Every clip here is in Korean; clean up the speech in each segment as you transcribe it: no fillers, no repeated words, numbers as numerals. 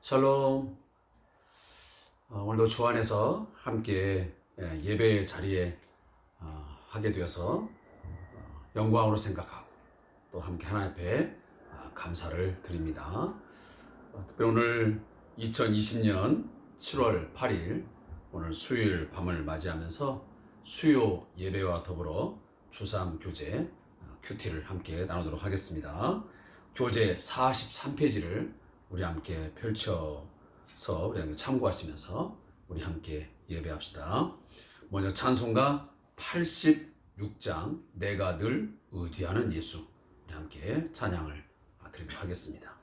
샬롬. 오늘도 주 안에서 함께 예배 자리에 하게 되어서 영광으로 생각하고 또 함께 하나님 앞에 감사를 드립니다. 특별히 오늘 2020년 7월 8일 오늘 수요일 밤을 맞이하면서 수요 예배와 더불어 주삼 교제 큐티를 함께 나누도록 하겠습니다. 교재 43페이지를 우리 함께 펼쳐서 우리 함께 참고하시면서 우리 함께 예배합시다. 먼저 찬송가 86장 내가 늘 의지하는 예수, 우리 함께 찬양을 드리도록 하겠습니다.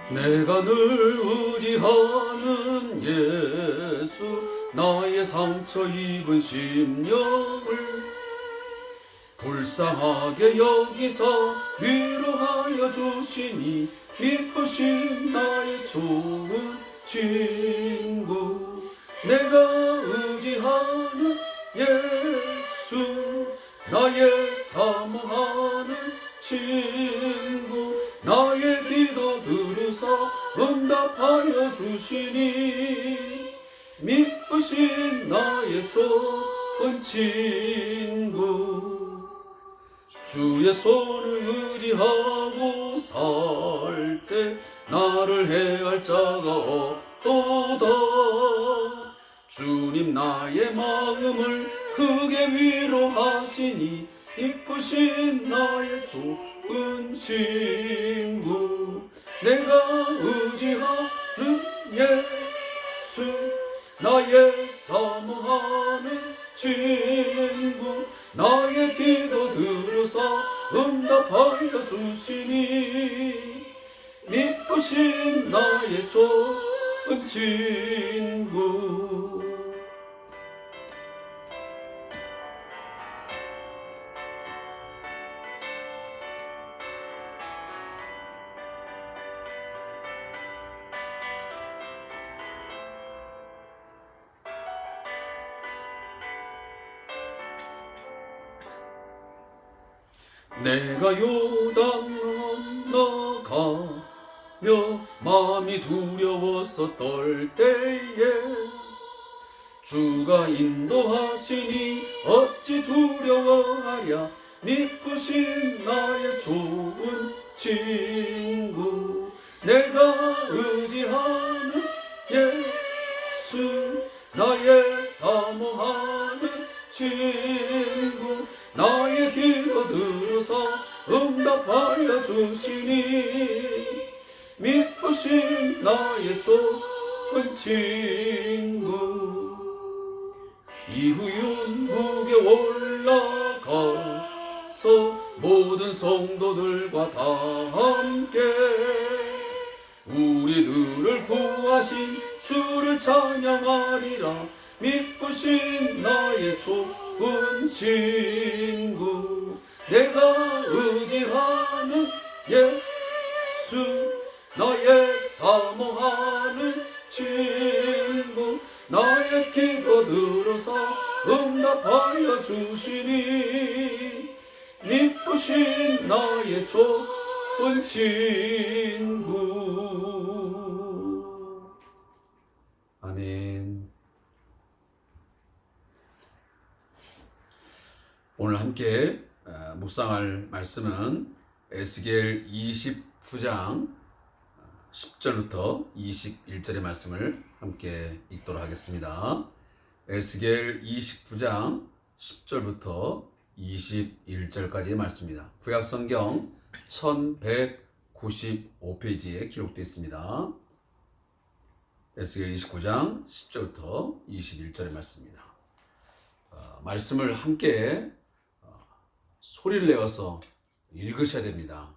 내가 늘 의지하는 예수, 나의 상처 입은 심령을 불쌍하게 여기서 위로하여 주시니 미쁘신 나의 좋은 친구. 내가 의지하는 예수, 나의 사모하는 친구. 나의 기도 들으사 응답하여 주시니 미쁘신 나의 좋은 친구. 주의 손을 의지하고 살 때 나를 해할 자가 없도다. 주님 나의 마음을 크게 위로하시니 이쁘신 나의 좋은 친구. 내가 의지하는 예수, 나의 사모하는 친구. 나의 기도 들으사 응답하여 주시니 미쁘신 나의 좋은 친구. 내가 요단 건너가며 마음이 두려워서 떨 때에 주가 인도하시니 어찌 두려워하랴. 미쁘신 나의 좋은 친구. 내가 의지하는 예수, 나의 사모하는 친구. 나의 기도 들으사 응답하여 주시니 미쁘신 나의 좋은 친구. 이후윤국에 올라가서 모든 성도들과 다 함께 우리들을 구하신 주를 찬양하리라. 미쁘신 나의 좋은 친구. 내가 의지하는 예수, 나의 사모하는 친구. 나의 기도 들어서 응답하여 주시니 미쁘신 나의 좋은 친구. 아멘. 오늘 함께 묵상할 말씀은 에스겔 29장 10절부터 21절의 말씀을 함께 읽도록 하겠습니다. 에스겔 29장 10절부터 21절까지의 말씀입니다. 구약성경 1195페이지에 기록되어 있습니다. 에스겔 29장 10절부터 21절의 말씀입니다. 말씀을 함께 소리를 내어서 읽으셔야 됩니다.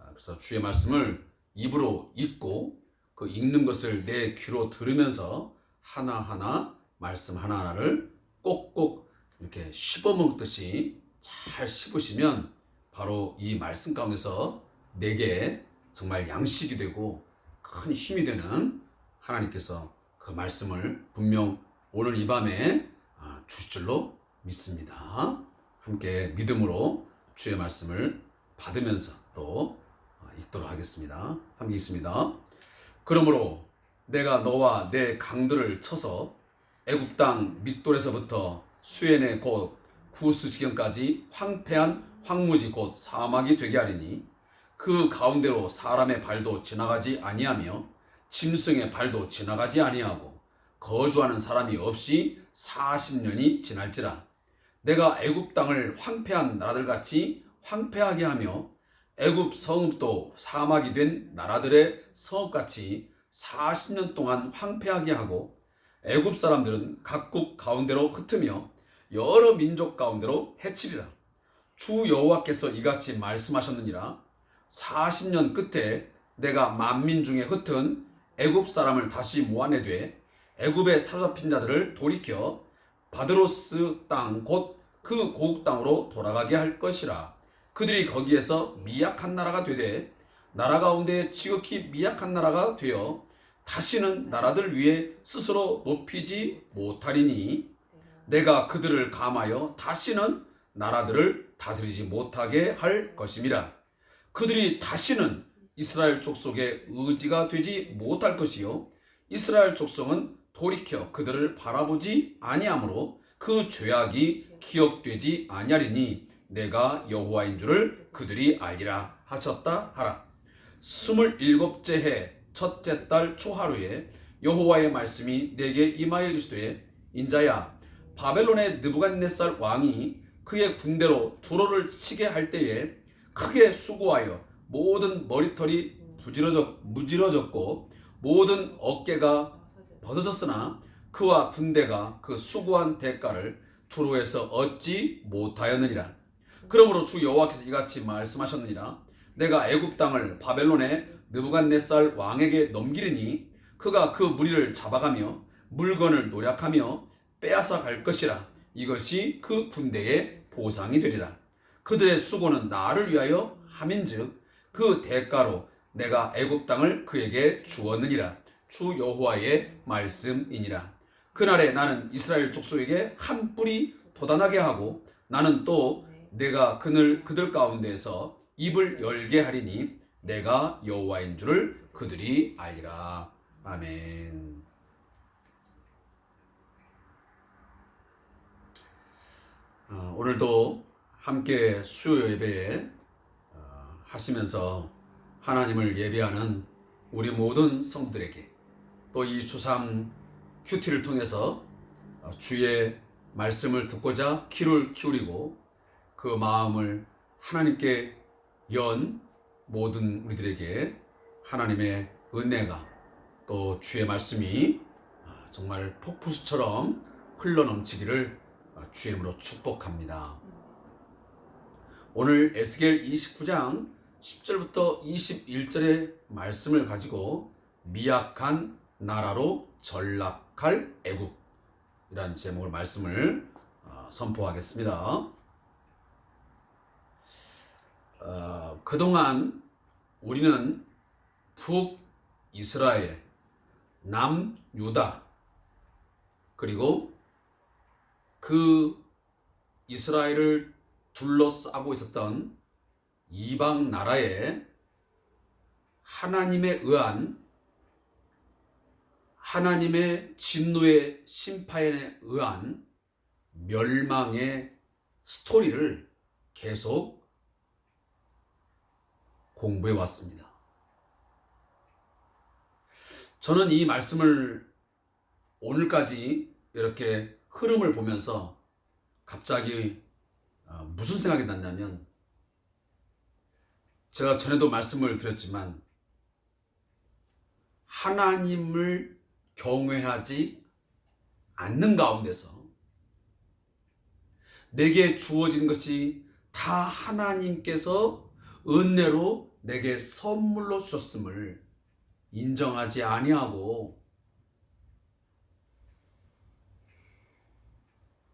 그래서 주의 말씀을 입으로 읽고 그 읽는 것을 내 귀로 들으면서 하나하나 말씀 하나하나를 꼭꼭 이렇게 씹어먹듯이 잘 씹으시면 바로 이 말씀 가운데서 내게 정말 양식이 되고 큰 힘이 되는 하나님께서 그 말씀을 분명 오늘 이 밤에 주실 줄로 믿습니다. 함께 믿음으로 주의 말씀을 받으면서 또 읽도록 하겠습니다. 함께 있습니다. 그러므로 내가 너와 내 강들을 쳐서 애굽 땅 믹돌에서부터 수엔의 곧 구스 지경까지 황폐한 황무지 곧 사막이 되게 하리니 그 가운데로 사람의 발도 지나가지 아니하며 짐승의 발도 지나가지 아니하고 거주하는 사람이 없이 40년이 지날지라. 내가 애굽 땅을 황폐한 나라들같이 황폐하게 하며 애굽 성읍도 사막이 된 나라들의 성읍같이 40년 동안 황폐하게 하고 애굽 사람들은 각국 가운데로 흩으며 여러 민족 가운데로 해치리라. 주 여호와께서 이같이 말씀하셨느니라. 40년 끝에 내가 만민 중에 흩은 애굽 사람을 다시 모아내되 애굽에 사로잡힌 자들을 돌이켜 바드로스 땅 곧 그 고국 땅으로 돌아가게 할 것이라. 그들이 거기에서 미약한 나라가 되되 나라 가운데 지극히 미약한 나라가 되어 다시는 나라들 위에 스스로 높이지 못하리니 내가 그들을 감하여 다시는 나라들을 다스리지 못하게 할 것임이라. 그들이 다시는 이스라엘 족속의 의지가 되지 못할 것이요 이스라엘 족속은 돌이켜 그들을 바라보지 아니하므로 그 죄악이 기억되지 아니하리니 내가 여호와인 줄을 그들이 알리라 하셨다 하라. 27째 해 첫째 달 초하루에 여호와의 말씀이 내게 임하여 이르시되 인자야 바벨론의 느부갓네살 왕이 그의 군대로 두로를 치게 할 때에 크게 수고하여 모든 머리털이 무질어졌고 모든 어깨가 벗어졌으나 그와 군대가 그 수고한 대가를 두로에서 얻지 못하였느니라. 그러므로 주 여호와께서 이같이 말씀하셨느니라. 내가 애굽 땅을 바벨론의 느부갓네살 왕에게 넘기리니 그가 그 무리를 잡아가며 물건을 노략하며 빼앗아 갈 것이라. 이것이 그 군대의 보상이 되리라. 그들의 수고는 나를 위하여 함인즉 그 대가로 내가 애굽 땅을 그에게 주었느니라. 주 여호와의 말씀이니라. 그날에 나는 이스라엘 족속에게 한 뿔이 돋아나게 하고 나는 또 내가 그들 가운데에서 입을 열게 하리니 내가 여호와인 줄을 그들이 알리라. 아멘. 오늘도 함께 수요 예배에 하시면서 하나님을 예배하는 우리 모든 성도들에게 또 이 주삼 큐티를 통해서 주의 말씀을 듣고자 귀를 기울이고 그 마음을 하나님께 연 모든 우리들에게 하나님의 은혜가 또 주의 말씀이 정말 폭포수처럼 흘러넘치기를 주의 이름으로 축복합니다. 오늘 에스겔 29장 10절부터 21절의 말씀을 가지고 미약한 나라로 전락할 애굽이라는 제목의 말씀을 선포하겠습니다. 그동안 우리는 북이스라엘, 남유다 그리고 그 이스라엘을 둘러싸고 있었던 이방 나라에 하나님에 의한 하나님의 진노의 심판에 의한 멸망의 스토리를 계속 공부해 왔습니다. 저는 이 말씀을 오늘까지 이렇게 흐름을 보면서 갑자기 무슨 생각이 났냐면 제가 전에도 말씀을 드렸지만 하나님을 경외하지 않는 가운데서 내게 주어진 것이 다 하나님께서 은혜로 내게 선물로 주셨음을 인정하지 아니하고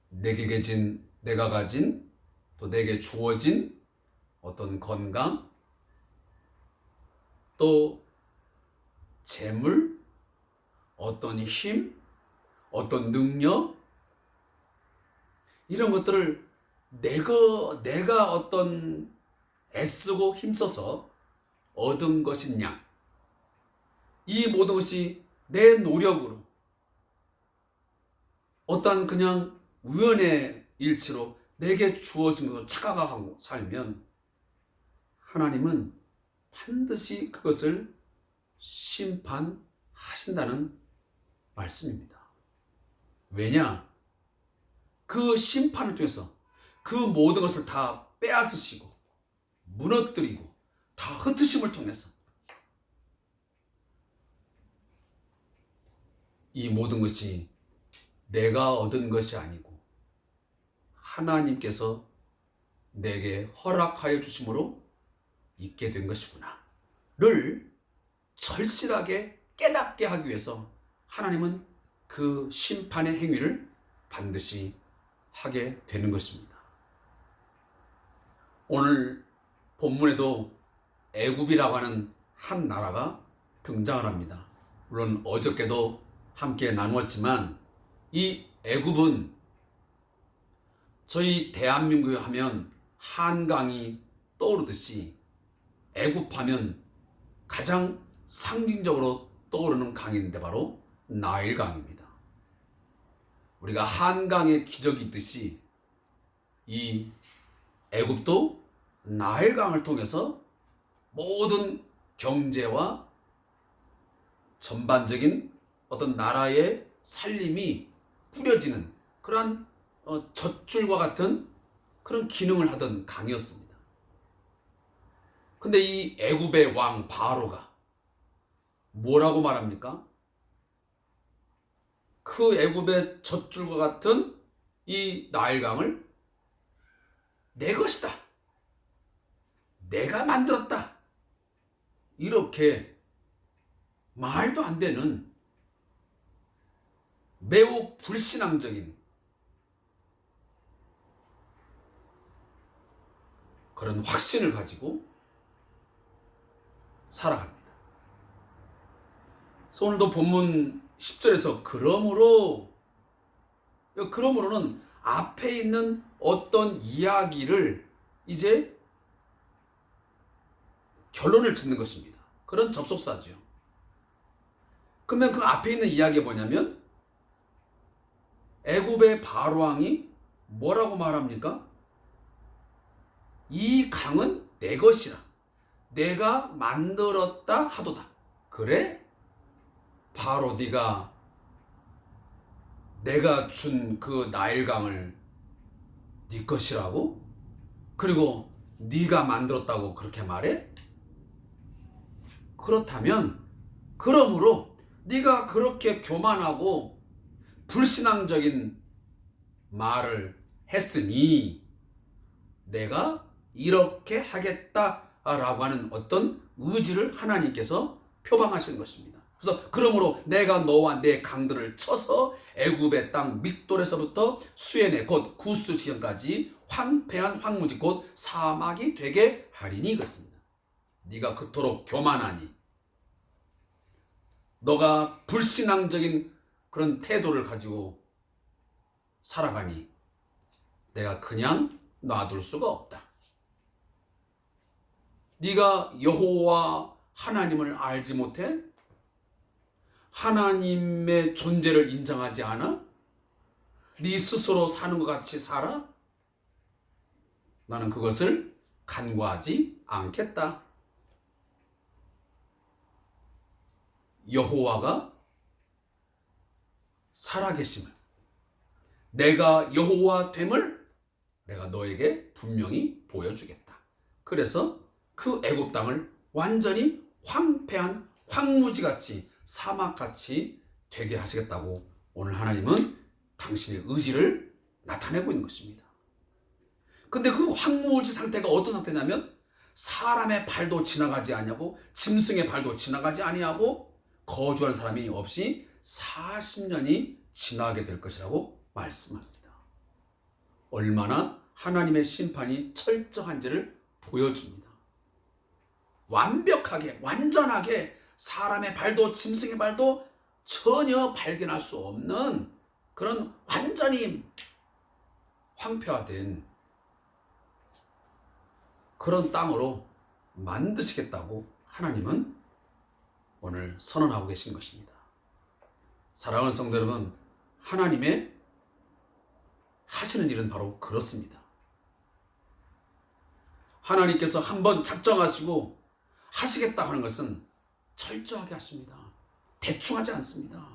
내가 가진 또 내게 주어진 어떤 건강 또 재물 어떤 힘 어떤 능력, 이런 것들을 내가 어떤 애쓰고 힘써서 얻은 것이냐, 이 모든 것이 내 노력으로 어떠한 그냥 우연의 일치로 내게 주어진 것을 착각하고 살면 하나님은 반드시 그것을 심판하신다는 말씀입니다. 왜냐? 그 심판을 통해서 그 모든 것을 다 빼앗으시고 무너뜨리고 다 흩으심을 통해서 이 모든 것이 내가 얻은 것이 아니고 하나님께서 내게 허락하여 주심으로 있게 된 것이구나를 절실하게 깨닫게 하기 위해서 하나님은 그 심판의 행위를 반드시 하게 되는 것입니다. 오늘 본문에도 애굽이라고 하는 한 나라가 등장을 합니다. 물론 어저께도 함께 나누었지만 이 애굽은 저희 대한민국에 하면 한강이 떠오르듯이 애굽하면 가장 상징적으로 떠오르는 강인데 바로 나일강입니다. 우리가 한강의 기적이 있듯이 이 애굽도 나일강을 통해서 모든 경제와 전반적인 어떤 나라의 살림이 꾸려지는 그러한 젖줄과 같은 그런 기능을 하던 강이었습니다. 근데 이 애굽의 왕 바로가 뭐라고 말합니까? 그 애굽의 젖줄과 같은 이 나일강을 내 것이다, 내가 만들었다, 이렇게 말도 안 되는 매우 불신앙적인 그런 확신을 가지고 살아갑니다. 그래서 오늘도 본문 10절에서 그러므로는 앞에 있는 어떤 이야기를 이제 결론을 짓는 것입니다. 그런 접속사죠. 그러면 그 앞에 있는 이야기가 뭐냐면 애굽의 바로왕이 뭐라고 말합니까? 이 강은 내 것이라, 내가 만들었다 하도다. 그래? 바로 내가 준 그 나일강을 네 것이라고? 그리고 네가 만들었다고 그렇게 말해? 그렇다면 그러므로 네가 그렇게 교만하고 불신앙적인 말을 했으니 내가 이렇게 하겠다라고 하는 어떤 의지를 하나님께서 표방하시는 것입니다. 그래서 그러므로 내가 너와 내 강들을 쳐서 애굽의 땅 믹돌에서부터 수에네 곧 구스 지경까지 황폐한 황무지 곧 사막이 되게 하리니 그렇습니다. 네가 그토록 교만하니, 너가 불신앙적인 그런 태도를 가지고 살아가니 내가 그냥 놔둘 수가 없다. 네가 여호와 하나님을 알지 못해? 하나님의 존재를 인정하지 않아? 네 스스로 사는 것 같이 살아? 나는 그것을 간과하지 않겠다. 여호와가 살아계심을, 내가 여호와 됨을 내가 너에게 분명히 보여주겠다. 그래서 그 애굽 땅을 완전히 황폐한 황무지같이 사막같이 되게 하시겠다고 오늘 하나님은 당신의 의지를 나타내고 있는 것입니다. 근데 그 황무지 상태가 어떤 상태냐면 사람의 발도 지나가지 아니하고 짐승의 발도 지나가지 아니하고 거주하는 사람이 없이 40년이 지나게 될 것이라고 말씀합니다. 얼마나 하나님의 심판이 철저한지를 보여줍니다. 완벽하게, 완전하게 사람의 발도 짐승의 발도 전혀 발견할 수 없는 그런 완전히 황폐화된 그런 땅으로 만드시겠다고 하나님은 오늘 선언하고 계신 것입니다. 사랑하는 성도 여러분, 하나님의 하시는 일은 바로 그렇습니다. 하나님께서 한번 작정하시고 하시겠다 하는 것은 철저하게 하십니다. 대충 하지 않습니다.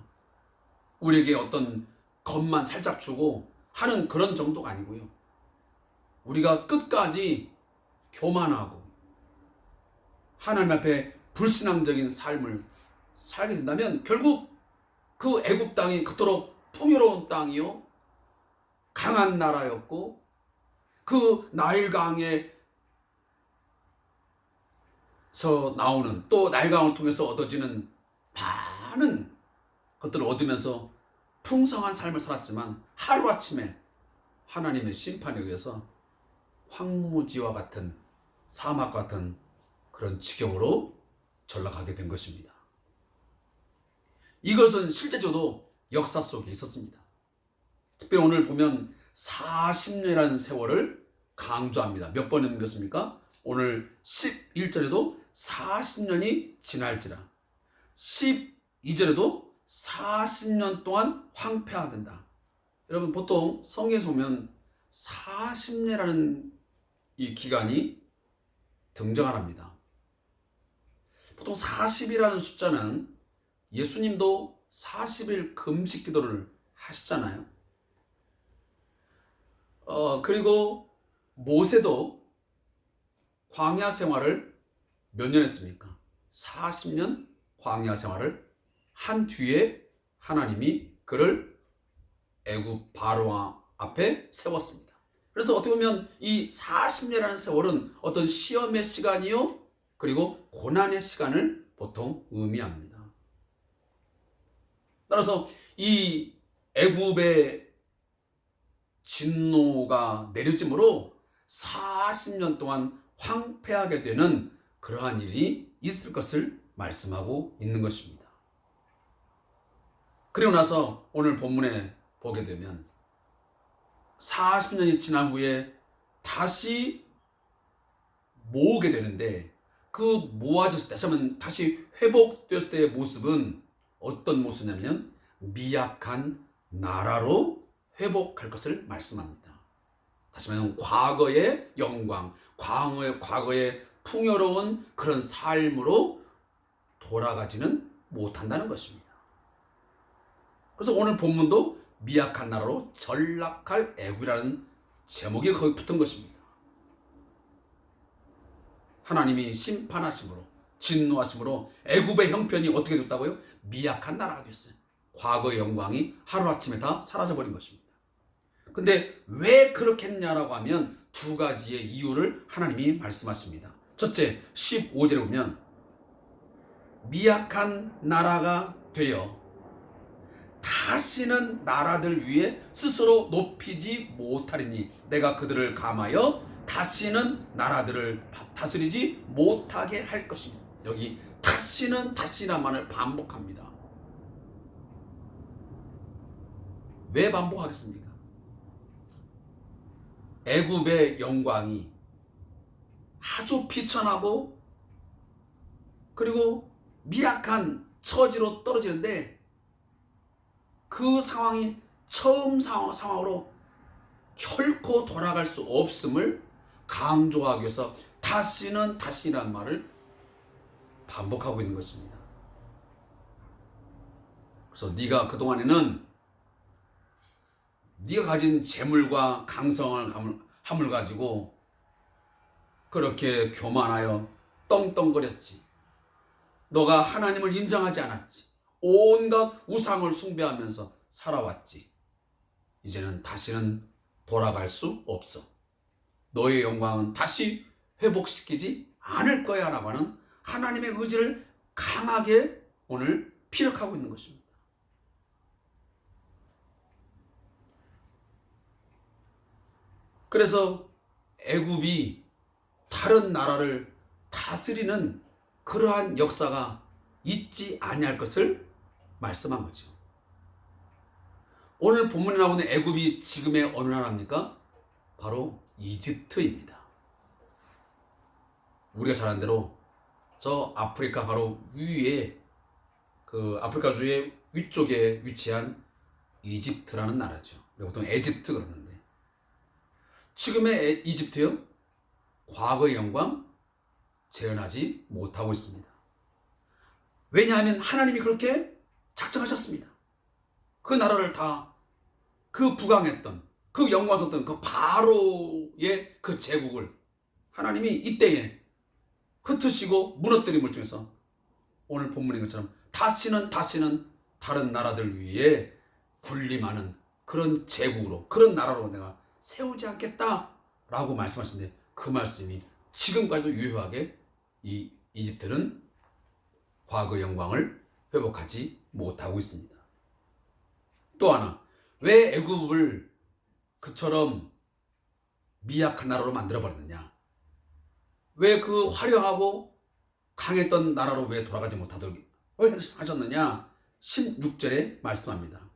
우리에게 어떤 겁만 살짝 주고 하는 그런 정도가 아니고요. 우리가 끝까지 교만하고 하나님 앞에 불신앙적인 삶을 살게 된다면 결국 그 애굽 땅이 그토록 풍요로운 땅이요, 강한 나라였고 그 나일강에서 나오는, 또 나일강을 통해서 얻어지는 많은 것들을 얻으면서 풍성한 삶을 살았지만 하루아침에 하나님의 심판에 의해서 황무지와 같은, 사막과 같은 그런 지경으로 전락하게 된 것입니다. 이것은 실제적으로 역사 속에 있었습니다. 특별히 오늘 보면 40년이라는 세월을 강조합니다. 몇 번 있는 것입니까? 오늘 11절에도 40년이 지날지라, 12절에도 40년 동안 황폐화된다. 여러분, 보통 성경에서 보면 40년이라는 이 기간이 등장을 합니다. 보통 40이라는 숫자는 예수님도 40일 금식 기도를 하시잖아요. 그리고 모세도 광야 생활을 몇 년 했습니까? 40년 광야 생활을 한 뒤에 하나님이 그를 애굽 바로 앞에 세웠습니다. 그래서 어떻게 보면 이 40년이라는 세월은 어떤 시험의 시간이요, 그리고 고난의 시간을 보통 의미합니다. 따라서 이 애굽의 진노가 내려짐으로 40년 동안 황폐하게 되는 그러한 일이 있을 것을 말씀하고 있는 것입니다. 그리고 나서 오늘 본문에 보게 되면 40년이 지난 후에 다시 모으게 되는데, 그 모아졌을 때, 다시 회복되었을 때의 모습은 어떤 모습이냐면 미약한 나라로 회복할 것을 말씀합니다. 다시 말하면 과거의 영광, 과거의 풍요로운 그런 삶으로 돌아가지는 못한다는 것입니다. 그래서 오늘 본문도 미약한 나라로 전락할 애굽이라는 제목이 거기 붙은 것입니다. 하나님이 심판하심으로, 진노하심으로 애굽의 형편이 어떻게 됐다고요? 미약한 나라가 됐어요. 과거의 영광이 하루아침에 다 사라져버린 것입니다. 근데 왜 그렇게 했냐라고 하면 두 가지의 이유를 하나님이 말씀하십니다. 첫째, 15절에 보면 미약한 나라가 되어 다시는 나라들 위에 스스로 높이지 못하리니 내가 그들을 감하여 다시는 나라들을 다스리지 못하게 할 것입니다. 여기 다시는만을 반복합니다. 왜 반복하겠습니까? 애굽의 영광이 아주 비천하고 그리고 미약한 처지로 떨어지는데, 그 상황이 처음 상황으로 결코 돌아갈 수 없음을 강조하기 위해서 다시는 말을 반복하고 있는 것입니다. 그래서 네가 그동안에는 네가 가진 재물과 함을 가지고 그렇게 교만하여 떵떵거렸지. 너가 하나님을 인정하지 않았지. 온갖 우상을 숭배하면서 살아왔지. 이제는 다시는 돌아갈 수 없어. 너의 영광은 다시 회복시키지 않을 거야 라고 하는 하나님의 의지를 강하게 오늘 피력하고 있는 것입니다. 그래서 애굽이 다른 나라를 다스리는 그러한 역사가 있지 아니할 것을 말씀한 거죠. 오늘 본문에 나오는 애굽이 지금의 어느 나라입니까? 바로 이집트입니다. 우리가 잘 아는 대로 저 아프리카 바로 위에 그 아프리카주의 위쪽에 위치한 이집트라는 나라죠. 보통 에집트 그러는데 지금의 이집트요, 과거의 영광 재현하지 못하고 있습니다. 왜냐하면 하나님이 그렇게 작정하셨습니다. 그 나라를 다 그 부강했던 그 영광스럽던 그 바로의 그 제국을 하나님이 이때에 흩으시고 무너뜨림을 통해서 오늘 본문인 것처럼 다시는 다른 나라들 위에 군림하는 그런 제국으로, 그런 나라로 내가 세우지 않겠다라고 말씀하시는데, 그 말씀이 지금까지도 유효하게 이 이집트는 과거 영광을 회복하지 못하고 있습니다. 또 하나, 왜 애굽을 그처럼 미약한 나라로 만들어버렸느냐? 왜 그 화려하고 강했던 나라로 왜 돌아가지 못하도록 하셨느냐? 16절에 말씀합니다.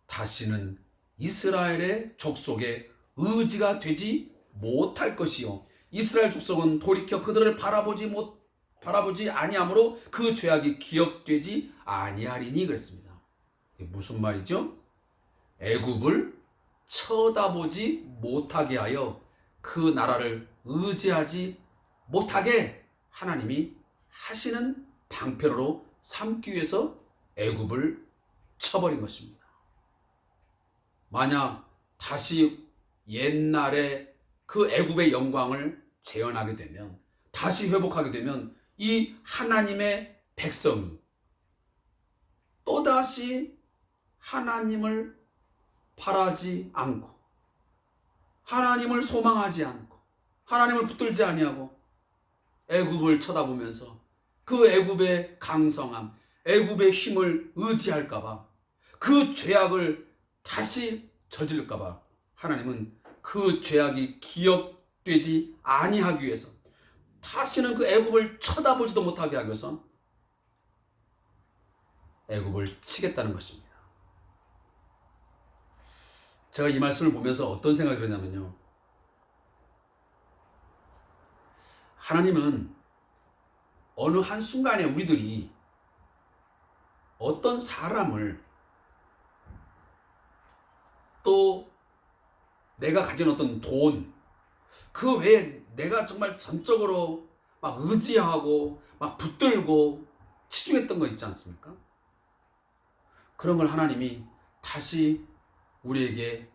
다시는 이스라엘의 족속의 의지가 되지 못할 것이요, 이스라엘 족속은 돌이켜 그들을 바라보지 아니하므로 그 죄악이 기억되지 아니하리니 그랬습니다. 이게 무슨 말이죠? 애굽을 쳐다보지 못하게 하여 그 나라를 의지하지 못하게 하나님이 하시는 방편으로 삼기 위해서 애굽을 쳐버린 것입니다. 만약 다시 옛날에 그 애굽의 영광을 재현하게 되면, 다시 회복하게 되면 이 하나님의 백성이 또다시 하나님을 바라지 않고 하나님을 소망하지 않고 하나님을 붙들지 아니하고 애굽을 쳐다보면서 그 애굽의 강성함, 애굽의 힘을 의지할까봐, 그 죄악을 다시 저질까봐 하나님은 그 죄악이 기억되지 아니하기 위해서, 다시는 그 애굽을 쳐다보지도 못하게 하기 위해서 애굽을 치겠다는 것입니다. 제가 이 말씀을 보면서 어떤 생각이 들었냐면요, 하나님은 어느 한순간에 우리들이 어떤 사람을, 또 내가 가진 어떤 돈, 그 외에 내가 정말 전적으로 막 의지하고 막 붙들고 치중했던 거 있지 않습니까? 그런 걸 하나님이 다시 우리에게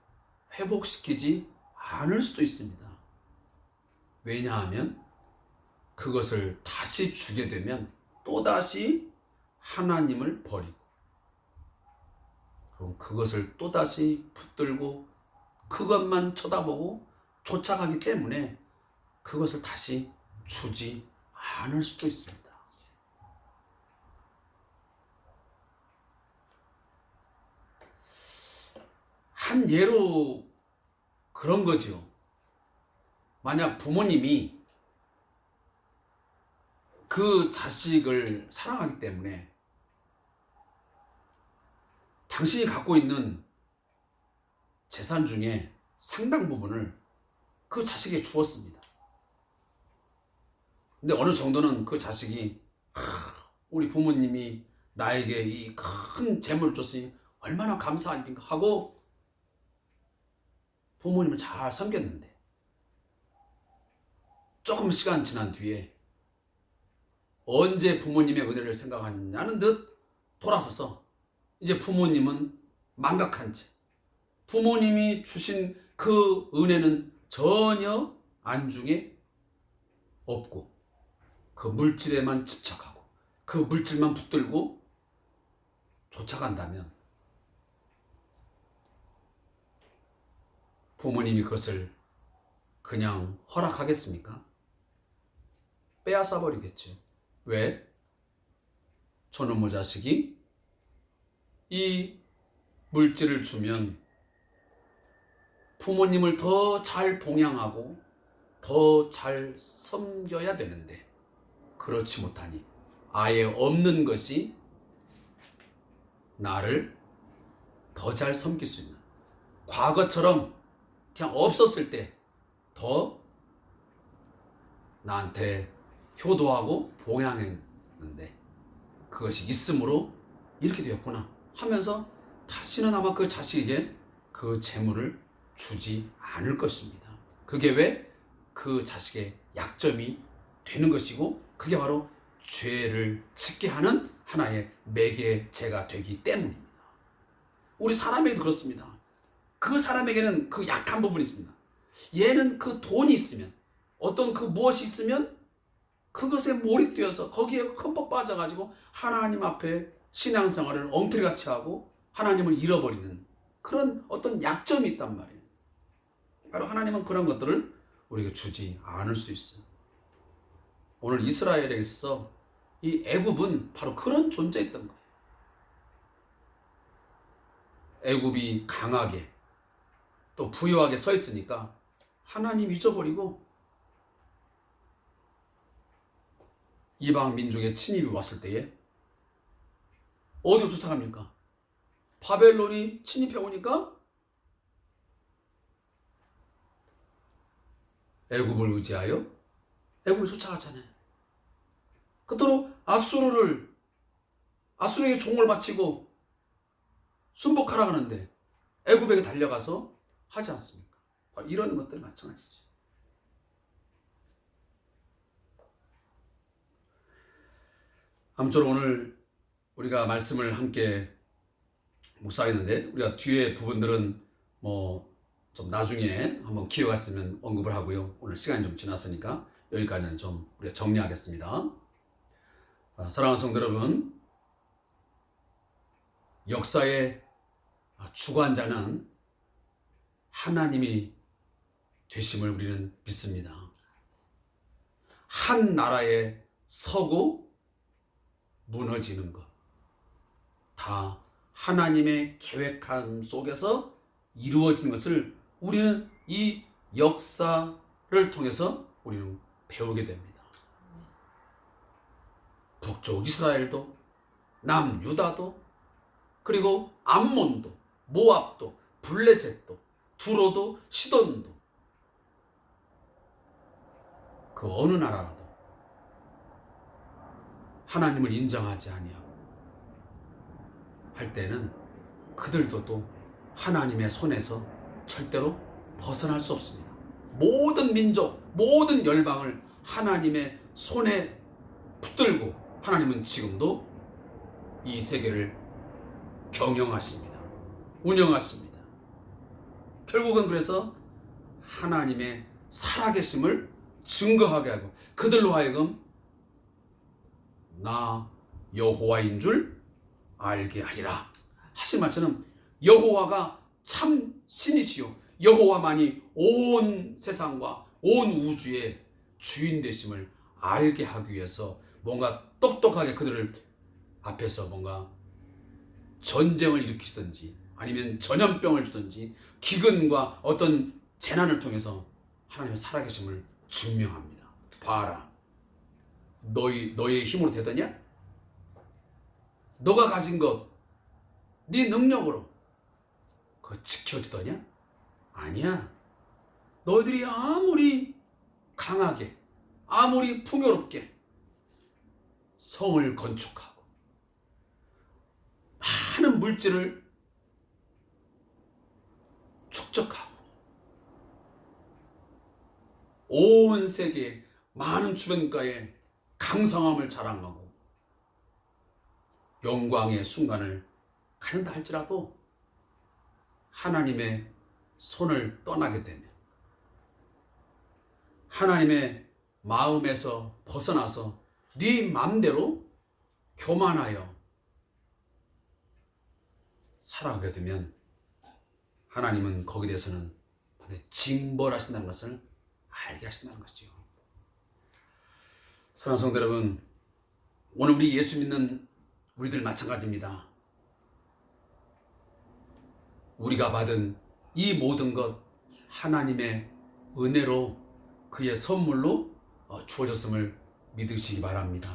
회복시키지 않을 수도 있습니다. 왜냐하면 그것을 다시 주게 되면 또다시 하나님을 버리고, 그럼 그것을 또다시 붙들고 그것만 쳐다보고 쫓아가기 때문에 그것을 다시 주지 않을 수도 있습니다. 한 예로 그런 거죠. 만약 부모님이 그 자식을 사랑하기 때문에 당신이 갖고 있는 재산 중에 상당 부분을 그 자식에게 주었습니다. 근데 어느 정도는 그 자식이 우리 부모님이 나에게 이 큰 재물을 줬으니 얼마나 감사한가 하고 부모님을 잘 섬겼는데, 조금 시간 지난 뒤에 언제 부모님의 은혜를 생각하냐는 듯 돌아서서 이제 부모님은 망각한 채 부모님이 주신 그 은혜는 전혀 안중에 없고 그 물질에만 집착하고 그 물질만 붙들고 쫓아간다면 부모님이 그것을 그냥 허락하겠습니까? 빼앗아 버리겠죠. 왜? 저놈의 자식이 이 물질을 주면 부모님을 더 잘 봉양하고 더 잘 섬겨야 되는데 그렇지 못하니 아예 없는 것이 나를 더 잘 섬길 수 있는, 과거처럼 그냥 없었을 때 더 나한테 효도하고 봉양했는데 그것이 있음으로 이렇게 되었구나 하면서 다시는 아마 그 자식에게 그 재물을 주지 않을 것입니다. 그게 왜 그 자식의 약점이 되는 것이고, 그게 바로 죄를 짓게 하는 하나의 매개체가 되기 때문입니다. 우리 사람에게도 그렇습니다. 그 사람에게는 그 약한 부분이 있습니다. 얘는 그 돈이 있으면, 어떤 그 무엇이 있으면 그것에 몰입되어서 거기에 흠뻑 빠져가지고 하나님 앞에 신앙생활을 엉터리같이 하고 하나님을 잃어버리는 그런 어떤 약점이 있단 말이에요. 바로 하나님은 그런 것들을 우리에게 주지 않을 수 있어요. 오늘 이스라엘에 있어서 이 애굽은 바로 그런 존재였던 거예요. 애굽이 강하게 또 부유하게 서 있으니까 하나님 잊어버리고 이방 민족의 침입이 왔을 때에 어디로 쫓아갑니까? 바벨론이 침입해 오니까 애굽을 의지하여 애굽을 쫓아갔잖아요. 그토록 아수르에게 종을 바치고 순복하라 하는데 애굽에게 달려가서 하지 않습니까? 이런 것들 마찬가지죠. 아무쪼록 오늘 우리가 말씀을 함께 묵상했는데, 우리가 뒤에 부분들은 좀 나중에 한번 기회가 있으면 언급을 하고요. 오늘 시간이 좀 지났으니까 여기까지는 좀 우리가 정리하겠습니다. 사랑하는 성도 여러분, 역사의 주관자는 하나님이 되심을 우리는 믿습니다. 한 나라에 서고 무너지는 것, 다 하나님의 계획함 속에서 이루어지는 것을 우리는 이 역사를 통해서 우리는 배우게 됩니다. 북쪽 이스라엘도, 남유다도, 그리고 암몬도, 모압도, 블레셋도, 두로도, 시돈도, 그 어느 나라라도 하나님을 인정하지 아니하고 할 때는 그들도 또 하나님의 손에서 절대로 벗어날 수 없습니다. 모든 민족, 모든 열방을 하나님의 손에 붙들고 하나님은 지금도 이 세계를 경영하십니다. 운영하십니다. 결국은 그래서 하나님의 살아계심을 증거하게 하고 그들로 하여금 나 여호와인 줄 알게 하리라 하신 말처럼, 여호와가 참 신이시요 여호와만이 온 세상과 온 우주의 주인 되심을 알게 하기 위해서 뭔가 똑똑하게 그들을 앞에서 뭔가 전쟁을 일으키시든지 아니면 전염병을 주든지 기근과 어떤 재난을 통해서 하나님의 살아계심을 증명합니다. 봐라, 너의 힘으로 되더냐? 너가 가진 것, 네 능력으로 그거 지켜지더냐? 아니야. 너희들이 아무리 강하게, 아무리 풍요롭게 성을 건축하고 많은 물질을 축적하고 온 세계에 많은 주변가에 강성함을 자랑하고 영광의 순간을 가는다 할지라도 하나님의 손을 떠나게 되면, 하나님의 마음에서 벗어나서 네 마음대로 교만하여 살아가게 되면 하나님은 거기에 대해서는 반드시 징벌하신다는 것을 알게 하신다는 것이죠. 사랑하는 성도 여러분, 오늘 우리 예수 믿는 우리들 마찬가지입니다. 우리가 받은 이 모든 것 하나님의 은혜로, 그의 선물로 주어졌음을 믿으시기 바랍니다.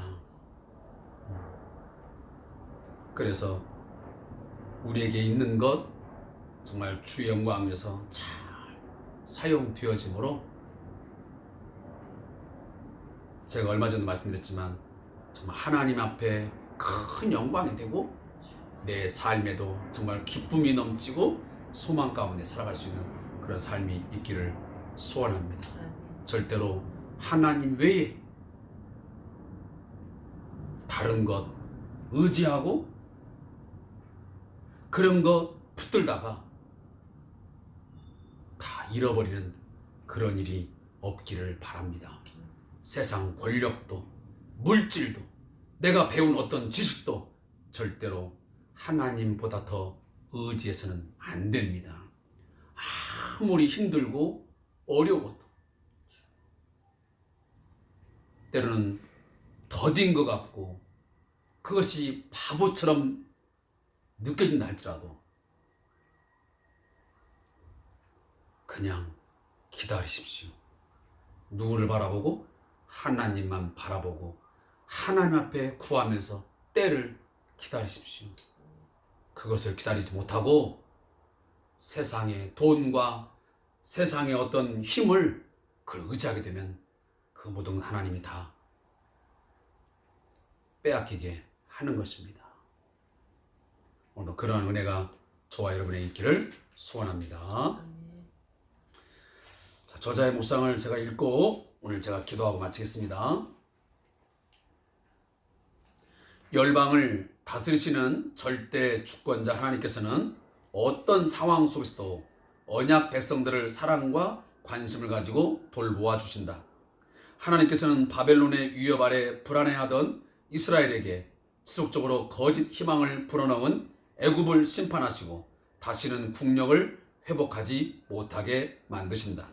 그래서 우리에게 있는 것, 정말 주의 영광 위해서 잘 사용되어지므로 제가 얼마 전에 말씀드렸지만 정말 하나님 앞에 큰 영광이 되고 내 삶에도 정말 기쁨이 넘치고 소망 가운데 살아갈 수 있는 그런 삶이 있기를 소원합니다. 절대로 하나님 외에 다른 것 의지하고 그런 것 붙들다가 다 잃어버리는 그런 일이 없기를 바랍니다. 세상 권력도 물질도 내가 배운 어떤 지식도 절대로 하나님보다 더 의지해서는 안 됩니다. 아무리 힘들고 어려워도 때로는 더딘 것 같고 그것이 바보처럼 느껴진다 할지라도 그냥 기다리십시오. 누구를 바라보고 하나님만 바라보고 하나님 앞에 구하면서 때를 기다리십시오. 그것을 기다리지 못하고 세상의 돈과 세상의 어떤 힘을 그걸 의지하게 되면 그 모든 하나님이 다 빼앗기게 하는 것입니다. 오늘도 그러한 은혜가 저와 여러분의 있기를 소원합니다. 자, 저자의 묵상을 제가 읽고 오늘 제가 기도하고 마치겠습니다. 열방을 다스리시는 절대 주권자 하나님께서는 어떤 상황 속에서도 언약 백성들을 사랑과 관심을 가지고 돌보아 주신다. 하나님께서는 바벨론의 위협 아래 불안해하던 이스라엘에게 지속적으로 거짓 희망을 불어넣은 애굽을 심판하시고 다시는 국력을 회복하지 못하게 만드신다.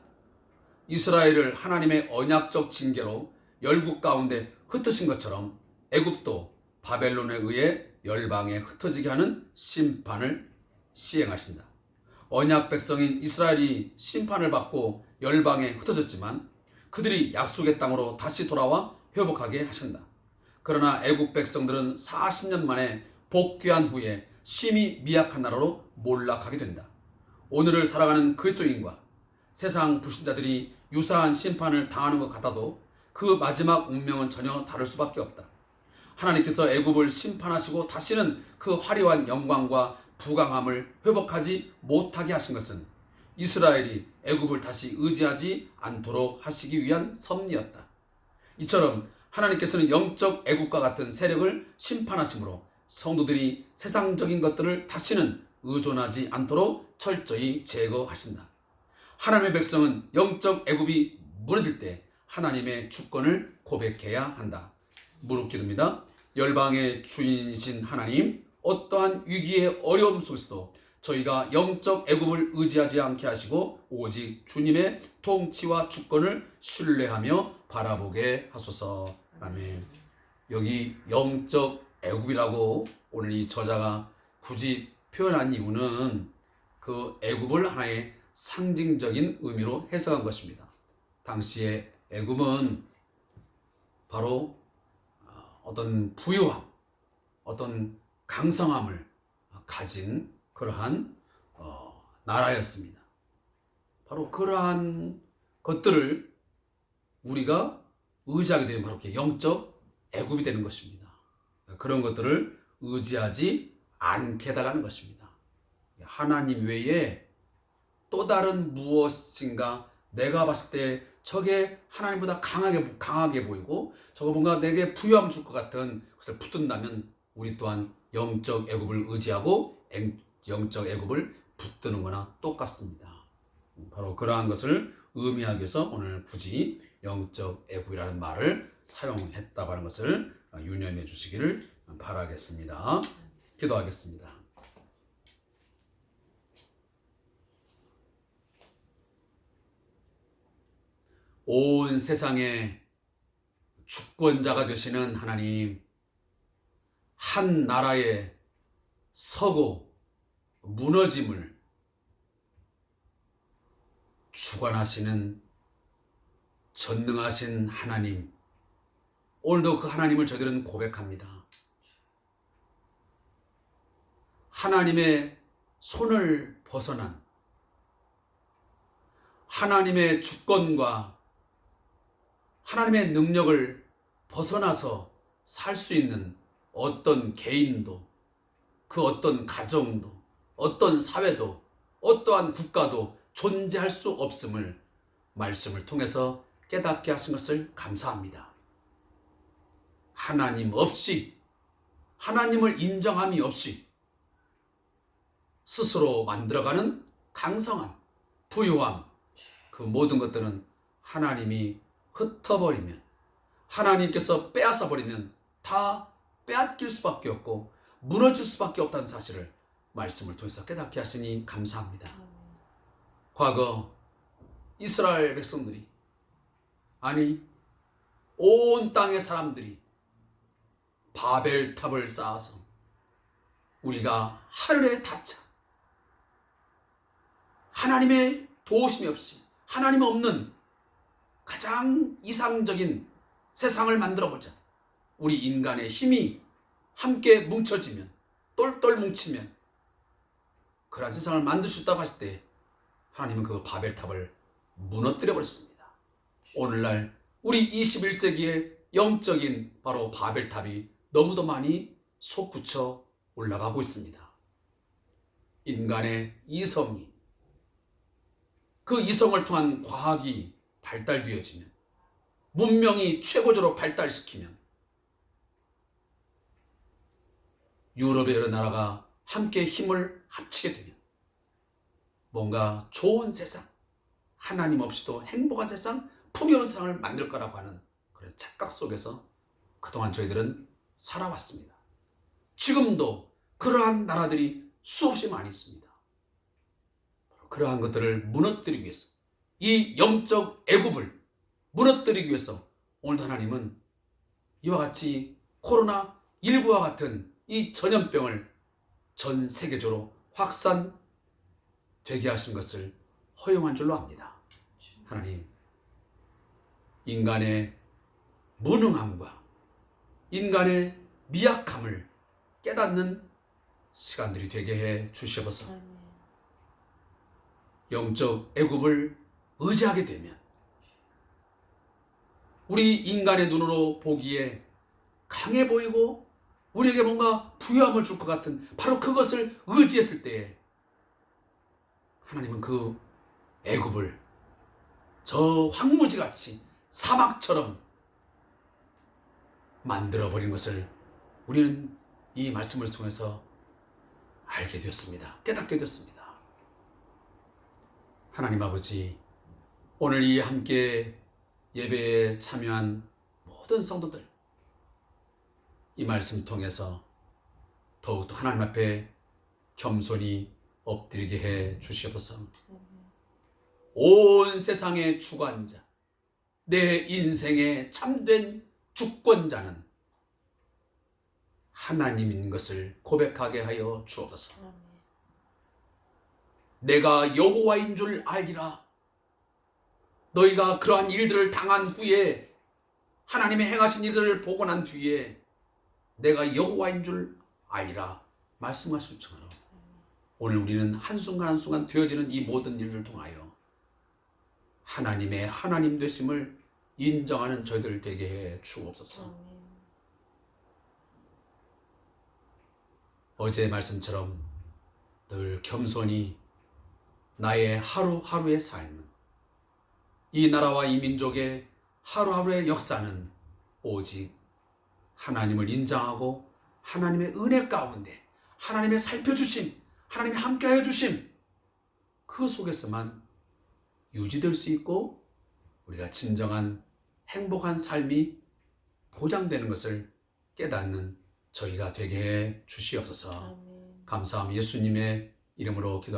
이스라엘을 하나님의 언약적 징계로 열국 가운데 흩으신 것처럼 애굽도 바벨론에 의해 열방에 흩어지게 하는 심판을 시행하신다. 언약 백성인 이스라엘이 심판을 받고 열방에 흩어졌지만 그들이 약속의 땅으로 다시 돌아와 회복하게 하신다. 그러나 애국 백성들은 40년 만에 복귀한 후에 심히 미약한 나라로 몰락하게 된다. 오늘을 살아가는 그리스도인과 세상 불신자들이 유사한 심판을 당하는 것 같아도 그 마지막 운명은 전혀 다를 수밖에 없다. 하나님께서 애굽을 심판하시고 다시는 그 화려한 영광과 부강함을 회복하지 못하게 하신 것은 이스라엘이 애굽을 다시 의지하지 않도록 하시기 위한 섭리였다. 이처럼 하나님께서는 영적 애국과 같은 세력을 심판하심으로 성도들이 세상적인 것들을 다시는 의존하지 않도록 철저히 제거하신다. 하나님의 백성은 영적 애국이 무너질 때 하나님의 주권을 고백해야 한다. 무릎 기도입니다. 열방의 주인이신 하나님, 어떠한 위기의 어려움 속에서도 저희가 영적 애굽을 의지하지 않게 하시고 오직 주님의 통치와 주권을 신뢰하며 바라보게 하소서. 아멘. 여기 영적 애굽이라고 오늘 이 저자가 굳이 표현한 이유는 그 애굽을 하나의 상징적인 의미로 해석한 것입니다. 당시의 애굽은 바로 어떤 부유함, 어떤 강성함을 가진 그러한 나라였습니다. 바로 그러한 것들을 우리가 의지하게 되면 바로 이렇게 영적 애굽이 되는 것입니다. 그런 것들을 의지하지 않게 해달라는 것입니다. 하나님 외에 또 다른 무엇인가 내가 봤을 때 저게 하나님보다 강하게 보이고 저거 뭔가 내게 부유함 줄 것 같은 것을 붙든다면 우리 또한 영적 애굽을 의지하고 영적 애굽을 붙드는 거나 똑같습니다. 바로 그러한 것을 의미하기 위해서 오늘 굳이 영적 애굽이라는 말을 사용했다고 하는 것을 유념해 주시기를 바라겠습니다. 기도하겠습니다. 온 세상의 주권자가 되시는 하나님, 한 나라에 서고 무너짐을 주관하시는 전능하신 하나님, 오늘도 그 하나님을 저희들은 고백합니다. 하나님의 손을 벗어난 하나님의 주권과 하나님의 능력을 벗어나서 살 수 있는 어떤 개인도, 그 어떤 가정도, 어떤 사회도, 어떠한 국가도 존재할 수 없음을 말씀을 통해서 깨닫게 하신 것을 감사합니다. 하나님 없이, 하나님을 인정함이 없이 스스로 만들어가는 강성함, 부유함, 그 모든 것들은 하나님이 흩어버리면, 하나님께서 빼앗아 버리면 다 빼앗길 수밖에 없고 무너질 수밖에 없다는 사실을 말씀을 통해서 깨닫게 하시니 감사합니다. 과거 이스라엘 백성들이, 아니 온 땅의 사람들이 바벨탑을 쌓아서 우리가 하늘에 닿자, 하나님의 도우심이 없이, 하나님 없는 가장 이상적인 세상을 만들어보자. 우리 인간의 힘이 함께 뭉쳐지면, 똘똘 뭉치면 그러한 세상을 만들 수 있다고 하실 때 하나님은 그 바벨탑을 무너뜨려 버렸습니다. 오늘날 우리 21세기의 영적인 바로 바벨탑이 너무도 많이 솟구쳐 올라가고 있습니다. 인간의 이성이, 그 이성을 통한 과학이 발달되어지면, 문명이 최고조로 발달시키면 유럽의 여러 나라가 함께 힘을 합치게 되면 뭔가 좋은 세상, 하나님 없이도 행복한 세상, 풍요로운 세상을 만들 거라고 하는 그런 착각 속에서 그동안 저희들은 살아왔습니다. 지금도 그러한 나라들이 수없이 많이 있습니다. 그러한 것들을 무너뜨리기 위해서, 이 영적 애굽을 무너뜨리기 위해서 오늘도 하나님은 이와 같이 코로나19와 같은 이 전염병을 전 세계적으로 확산되게 하신 것을 허용한 줄로 압니다. 하나님, 인간의 무능함과 인간의 미약함을 깨닫는 시간들이 되게 해 주시옵소서. 영적 애굽을 의지하게 되면 우리 인간의 눈으로 보기에 강해 보이고 우리에게 뭔가 부유함을 줄 것 같은 바로 그것을 의지했을 때에 하나님은 그 애굽을 저 황무지같이 사막처럼 만들어버린 것을 우리는 이 말씀을 통해서 알게 되었습니다. 깨닫게 되었습니다. 하나님 아버지, 오늘 이 함께 예배에 참여한 모든 성도들, 이 말씀 통해서 더욱더 하나님 앞에 겸손히 엎드리게 해 주시옵소서. 온 세상의 주관자, 내 인생의 참된 주권자는 하나님인 것을 고백하게 하여 주옵소서. 내가 여호와인 줄 알기라. 너희가 그러한 일들을 당한 후에, 하나님의 행하신 일들을 보고 난 뒤에 내가 여호와인 줄 알리라 말씀하실 것처럼 오늘 우리는 한순간 한순간 되어지는 이 모든 일을 통하여 하나님의 하나님 되심을 인정하는 저희들 되게 해 주옵소서. 어제의 말씀처럼 늘 겸손히 나의 하루하루의 삶은, 이 나라와 이 민족의 하루하루의 역사는 오직 하나님을 인정하고 하나님의 은혜 가운데 하나님의 살펴주심, 하나님의 함께하여 주심, 그 속에서만 유지될 수 있고 우리가 진정한 행복한 삶이 보장되는 것을 깨닫는 저희가 되게 해 주시옵소서. 감사함 예수님의 이름으로 기도합니다.